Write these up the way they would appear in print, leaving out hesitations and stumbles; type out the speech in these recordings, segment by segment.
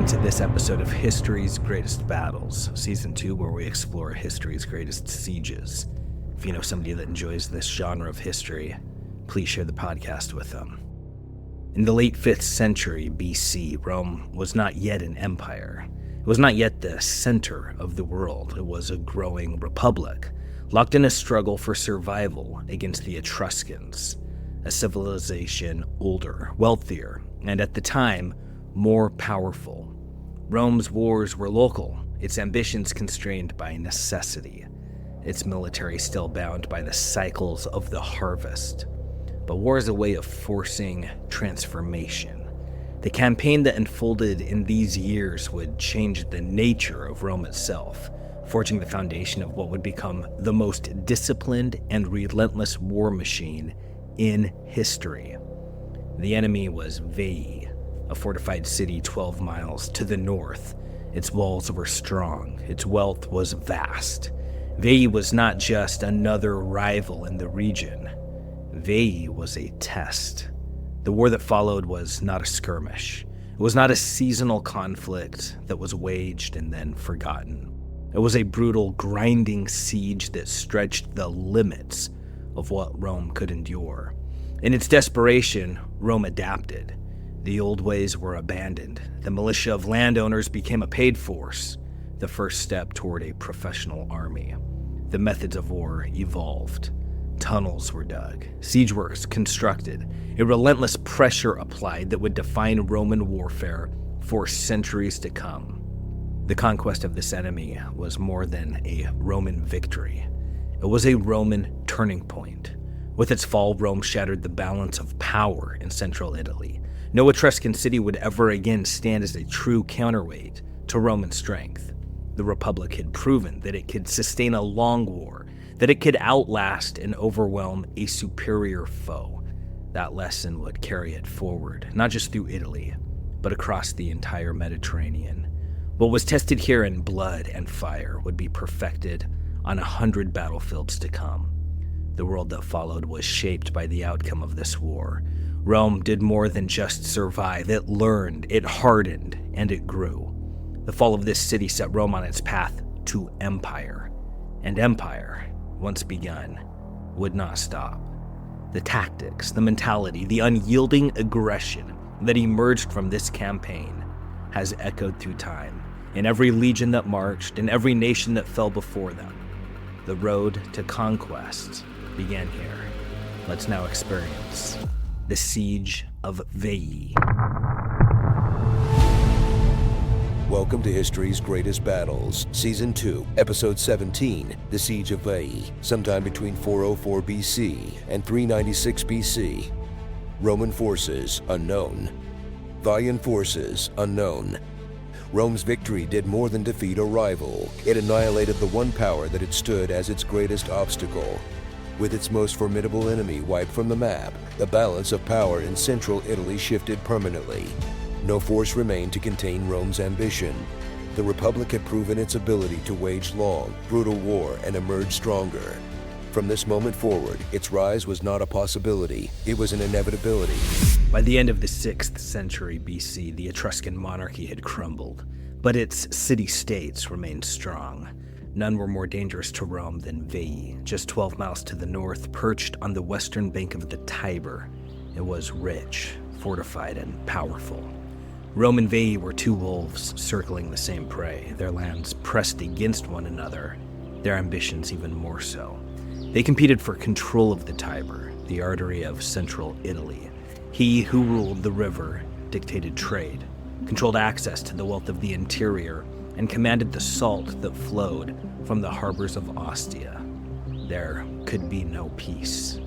welcome to this episode of History's Greatest Battles, Season 2, where we explore history's greatest sieges. If you know somebody that enjoys this genre of history, please share the podcast with them. In the late 5th century BC, Rome was not yet an empire. It was not yet the center of the world. It was a growing republic, locked in a struggle for survival against the Etruscans, a civilization older, wealthier, and at the time, more powerful. Rome's wars were local, its ambitions constrained by necessity, its military still bound by the cycles of the harvest. But war is a way of forcing transformation. The campaign that unfolded in these years would change the nature of Rome itself, forging the foundation of what would become the most disciplined and relentless war machine in history. The enemy was Veii, a fortified city 12 miles to the north. Its walls were strong, its wealth was vast. Veii was not just another rival in the region. Veii was a test. The war that followed was not a skirmish. It was not a seasonal conflict that was waged and then forgotten. It was a brutal, grinding siege that stretched the limits of what Rome could endure. In its desperation, Rome adapted. The old ways were abandoned. The militia of landowners became a paid force, the first step toward a professional army. The methods of war evolved. Tunnels were dug, siege works constructed, a relentless pressure applied that would define Roman warfare for centuries to come. The conquest of this enemy was more than a Roman victory. It was a Roman turning point. With its fall, Rome shattered the balance of power in central Italy. No Etruscan city would ever again stand as a true counterweight to Roman strength. The Republic had proven that it could sustain a long war, that it could outlast and overwhelm a superior foe. That lesson would carry it forward, not just through Italy, but across the entire Mediterranean. What was tested here in blood and fire would be perfected on 100 battlefields to come. The world that followed was shaped by the outcome of this war. Rome did more than just survive. It learned, it hardened, and it grew. The fall of this city set Rome on its path to empire. And empire, once begun, would not stop. The tactics, the mentality, the unyielding aggression that emerged from this campaign has echoed through time, in every legion that marched, in every nation that fell before them. The road to conquest began here. Let's now experience the Siege of Veii. Welcome to History's Greatest Battles, Season 2, Episode 17, The Siege of Veii, sometime between 404 BC and 396 BC. Roman forces, unknown. Veiian forces, unknown. Rome's victory did more than defeat a rival. It annihilated the one power that had stood as its greatest obstacle. With its most formidable enemy wiped from the map, the balance of power in central Italy shifted permanently. No force remained to contain Rome's ambition. The Republic had proven its ability to wage long, brutal war and emerge stronger. From this moment forward, its rise was not a possibility, it was an inevitability. By the end of the 6th century BC, the Etruscan monarchy had crumbled, but its city-states remained strong. None were more dangerous to Rome than Veii, just 12 miles to the north, perched on the western bank of the Tiber. It was rich, fortified, and powerful. Rome and Veii were two wolves circling the same prey, their lands pressed against one another, their ambitions even more so. They competed for control of the Tiber, the artery of central Italy. He who ruled the river dictated trade, controlled access to the wealth of the interior, and commanded the salt that flowed from the harbors of Ostia. There could be no peace.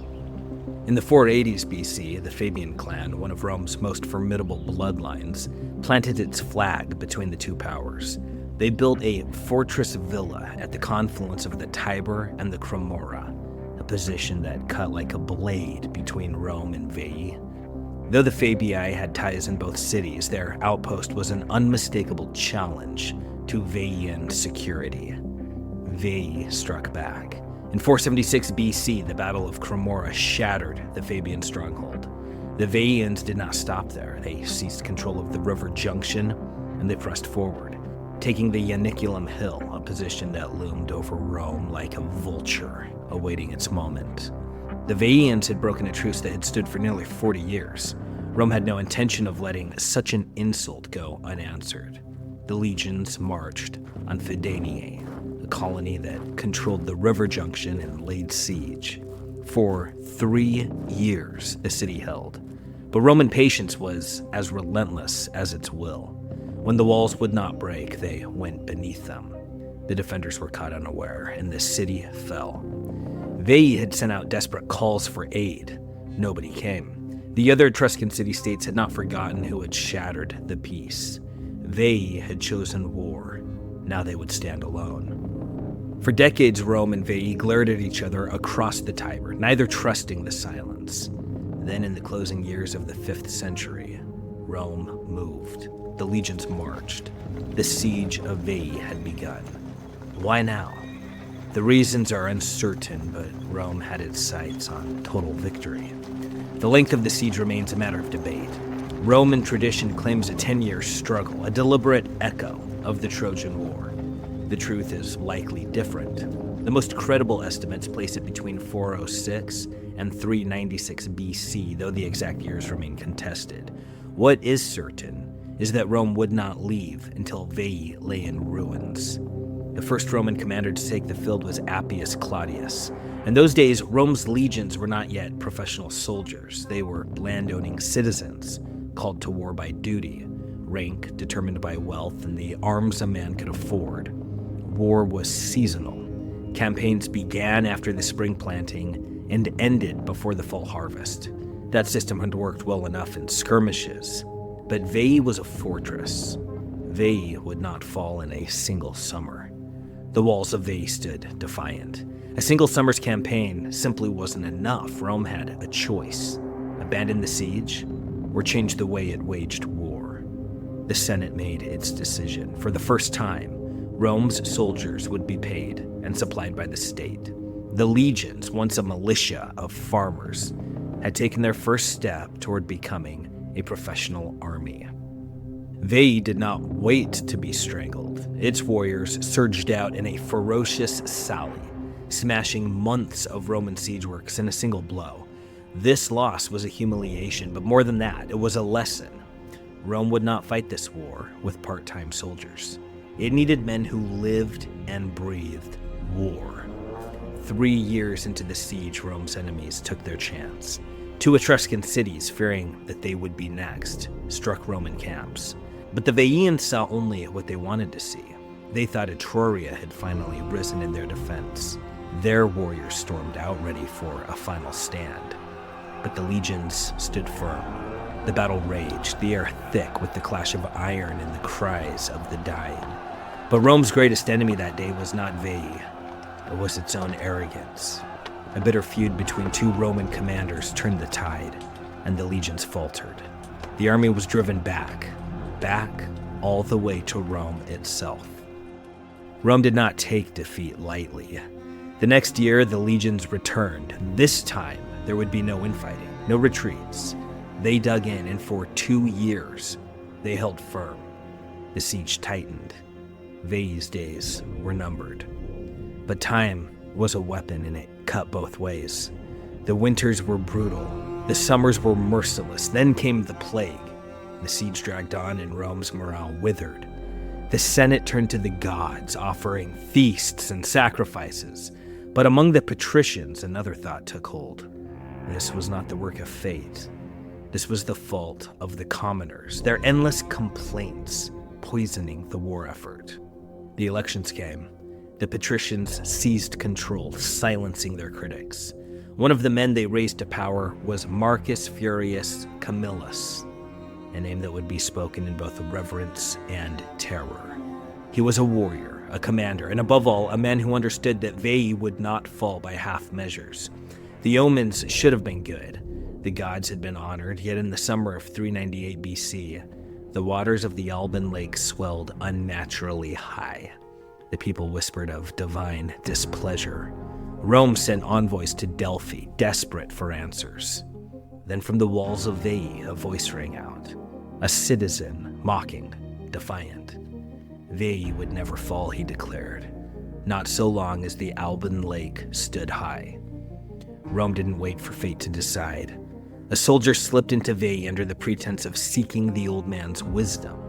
In the 480s BC, the Fabian clan, one of Rome's most formidable bloodlines, planted its flag between the two powers. They built a fortress villa at the confluence of the Tiber and the Cremora, a position that cut like a blade between Rome and Veii. Though the Fabii had ties in both cities, their outpost was an unmistakable challenge to Veiian security. Veii struck back. In 476 BC, the Battle of Cremora shattered the Fabian stronghold. The Veiians did not stop there. They seized control of the river junction and they pressed forward, taking the Ianiculum Hill, a position that loomed over Rome like a vulture awaiting its moment. The Veiians had broken a truce that had stood for nearly 40 years. Rome had no intention of letting such an insult go unanswered. The legions marched on Fidenae, a colony that controlled the river junction and laid siege. For 3 years, the city held. But Roman patience was as relentless as its will. When the walls would not break, they went beneath them. The defenders were caught unaware, and the city fell. Veii had sent out desperate calls for aid. Nobody came. The other Etruscan city-states had not forgotten who had shattered the peace. Veii had chosen war. Now they would stand alone. For decades, Rome and Veii glared at each other across the Tiber, neither trusting the silence. Then, in the closing years of the 5th century, Rome moved. The legions marched. The siege of Veii had begun. Why now? The reasons are uncertain, but Rome had its sights on total victory. The length of the siege remains a matter of debate. Roman tradition claims a 10-year struggle, a deliberate echo of the Trojan War. The truth is likely different. The most credible estimates place it between 406 and 396 BC, though the exact years remain contested. What is certain is that Rome would not leave until Veii lay in ruins. The first Roman commander to take the field was Appius Claudius. In those days, Rome's legions were not yet professional soldiers. They were landowning citizens, called to war by duty, rank determined by wealth and the arms a man could afford. War was seasonal. Campaigns began after the spring planting and ended before the fall harvest. That system had worked well enough in skirmishes, but Veii was a fortress. Veii would not fall in a single summer. The walls of Veii stood defiant. A single summer's campaign simply wasn't enough. Rome had a choice: abandon the siege or change the way it waged war. The Senate made its decision. For the first time, Rome's soldiers would be paid and supplied by the state. The legions, once a militia of farmers, had taken their first step toward becoming a professional army. Veii did not wait to be strangled. Its warriors surged out in a ferocious sally, smashing months of Roman siege works in a single blow. This loss was a humiliation, but more than that, it was a lesson. Rome would not fight this war with part-time soldiers. It needed men who lived and breathed war. 3 years into the siege, Rome's enemies took their chance. 2 Etruscan cities, fearing that they would be next, struck Roman camps. But the Veiians saw only what they wanted to see. They thought Etruria had finally risen in their defense. Their warriors stormed out, ready for a final stand. But the legions stood firm. The battle raged, the air thick with the clash of iron and the cries of the dying. But Rome's greatest enemy that day was not Veii. It was its own arrogance. A bitter feud between 2 Roman commanders turned the tide, and the legions faltered. The army was driven back all the way to Rome itself. Rome did not take defeat lightly. The next year, the legions returned. This time, there would be no infighting, no retreats. They dug in, and for 2 years, they held firm. The siege tightened. Veii's days were numbered. But time was a weapon, and it cut both ways. The winters were brutal. The summers were merciless. Then came the plague. The siege dragged on, and Rome's morale withered. The Senate turned to the gods, offering feasts and sacrifices. But among the patricians, another thought took hold. This was not the work of fate. This was the fault of the commoners, their endless complaints poisoning the war effort. The elections came. The patricians seized control, silencing their critics. One of the men they raised to power was Marcus Furius Camillus, a name that would be spoken in both reverence and terror. He was a warrior, a commander, and above all, a man who understood that Veii would not fall by half measures. The omens should have been good. The gods had been honored, yet in the summer of 398 BC, the waters of the Alban Lake swelled unnaturally high. The people whispered of divine displeasure. Rome sent envoys to Delphi, desperate for answers. Then from the walls of Veii, a voice rang out. A citizen, mocking, defiant. Veii would never fall, he declared, not so long as the Alban Lake stood high. Rome didn't wait for fate to decide. A soldier slipped into Veii under the pretense of seeking the old man's wisdom.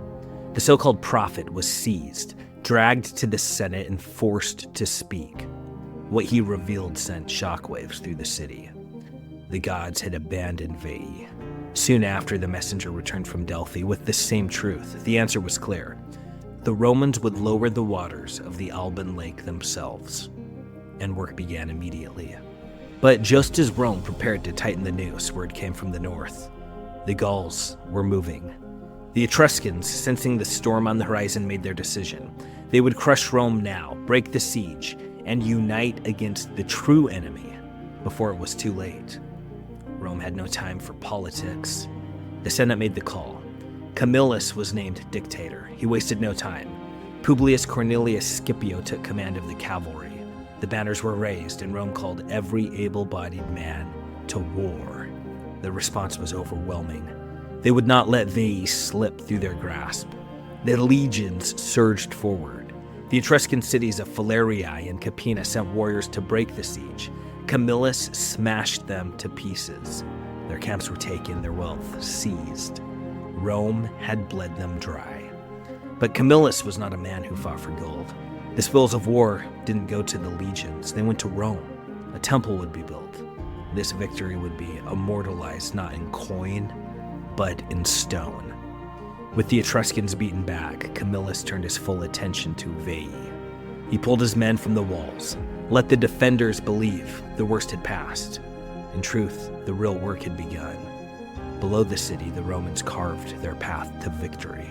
The so-called prophet was seized, dragged to the Senate, and forced to speak. What he revealed sent shockwaves through the city. The gods had abandoned Veii. Soon after, the messenger returned from Delphi with the same truth. The answer was clear. The Romans would lower the waters of the Alban Lake themselves, and work began immediately. But just as Rome prepared to tighten the noose, word came from the north. The Gauls were moving. The Etruscans, sensing the storm on the horizon, made their decision. They would crush Rome now, break the siege, and unite against the true enemy before it was too late. Rome had no time for politics. The Senate made the call. Camillus was named dictator. He wasted no time. Publius Cornelius Scipio took command of the cavalry. The banners were raised, and Rome called every able-bodied man to war. The response was overwhelming. They would not let Veii slip through their grasp. The legions surged forward. The Etruscan cities of Falerii and Capena sent warriors to break the siege. Camillus smashed them to pieces. Their camps were taken, their wealth seized. Rome had bled them dry. But Camillus was not a man who fought for gold. The spoils of war didn't go to the legions. They went to Rome. A temple would be built. This victory would be immortalized not in coin, but in stone. With the Etruscans beaten back, Camillus turned his full attention to Veii. He pulled his men from the walls. Let the defenders believe the worst had passed. In truth, the real work had begun. Below the city, the Romans carved their path to victory.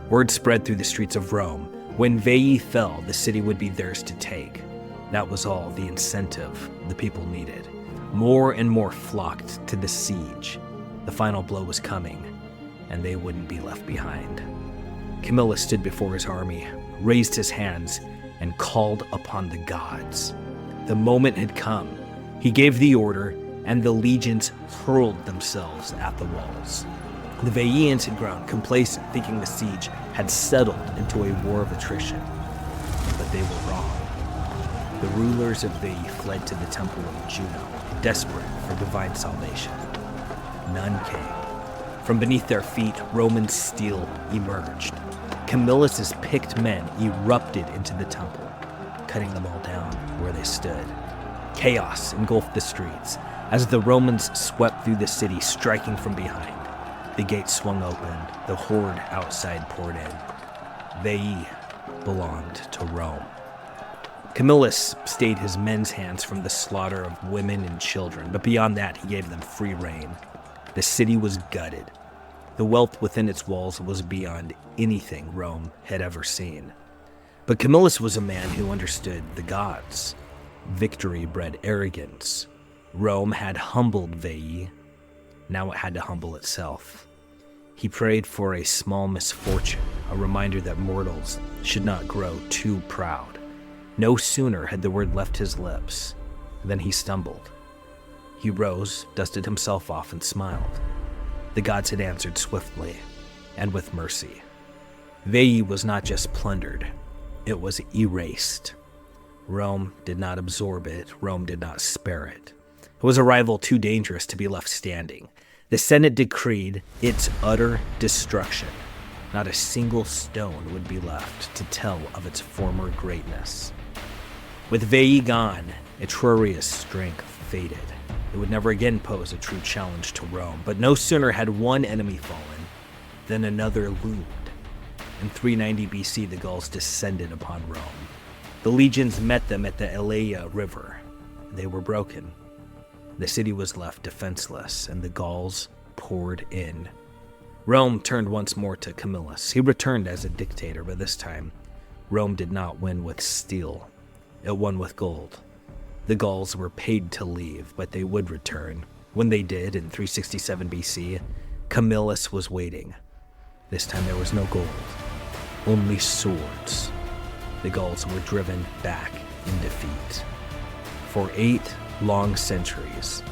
Word spread through the streets of Rome. When Veii fell, the city would be theirs to take. That was all the incentive the people needed. More and more flocked to the siege. The final blow was coming, and they wouldn't be left behind. Camillus stood before his army, raised his hands, and called upon the gods. The moment had come. He gave the order, and the legions hurled themselves at the walls. The Veiians had grown complacent, thinking the siege had settled into a war of attrition. But they were wrong. The rulers of Veii fled to the temple of Juno, desperate for divine salvation. None came. From beneath their feet, Roman steel emerged. Camillus's picked men erupted into the temple, cutting them all down where they stood. Chaos engulfed the streets as the Romans swept through the city, striking from behind. The gates swung open, the horde outside poured in. Veii belonged to Rome. Camillus stayed his men's hands from the slaughter of women and children, but beyond that, he gave them free rein. The city was gutted. The wealth within its walls was beyond anything Rome had ever seen. But Camillus was a man who understood the gods. Victory bred arrogance. Rome had humbled Veii. Now it had to humble itself. He prayed for a small misfortune, a reminder that mortals should not grow too proud. No sooner had the word left his lips than he stumbled. He rose, dusted himself off, and smiled. The gods had answered swiftly and with mercy. Veii was not just plundered, it was erased. Rome did not absorb it, Rome did not spare it. It was a rival too dangerous to be left standing. The Senate decreed its utter destruction. Not a single stone would be left to tell of its former greatness. With Veii gone, Etruria's strength faded. It would never again pose a true challenge to Rome, but no sooner had one enemy fallen than another loomed. In 390 BC, the Gauls descended upon Rome. The legions met them at the Elaea River. They were broken. The city was left defenseless, and the Gauls poured in. Rome turned once more to Camillus. He returned as a dictator, but this time, Rome did not win with steel. It won with gold. The Gauls were paid to leave, but they would return. When they did, in 367 BC, Camillus was waiting. This time there was no gold, only swords. The Gauls were driven back in defeat. For 8 long centuries,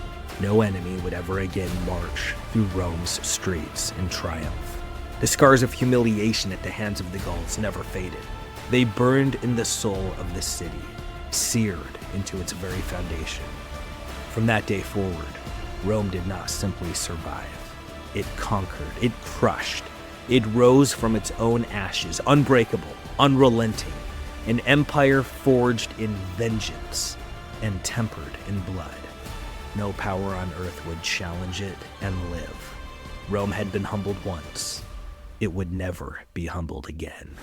no enemy would ever again march through Rome's streets in triumph. The scars of humiliation at the hands of the Gauls never faded. They burned in the soul of the city, seared into its very foundation. From that day forward, Rome did not simply survive. It conquered, it crushed, it rose from its own ashes, unbreakable, unrelenting, an empire forged in vengeance and tempered in blood. No power on earth would challenge it and live. Rome had been humbled once. It would never be humbled again.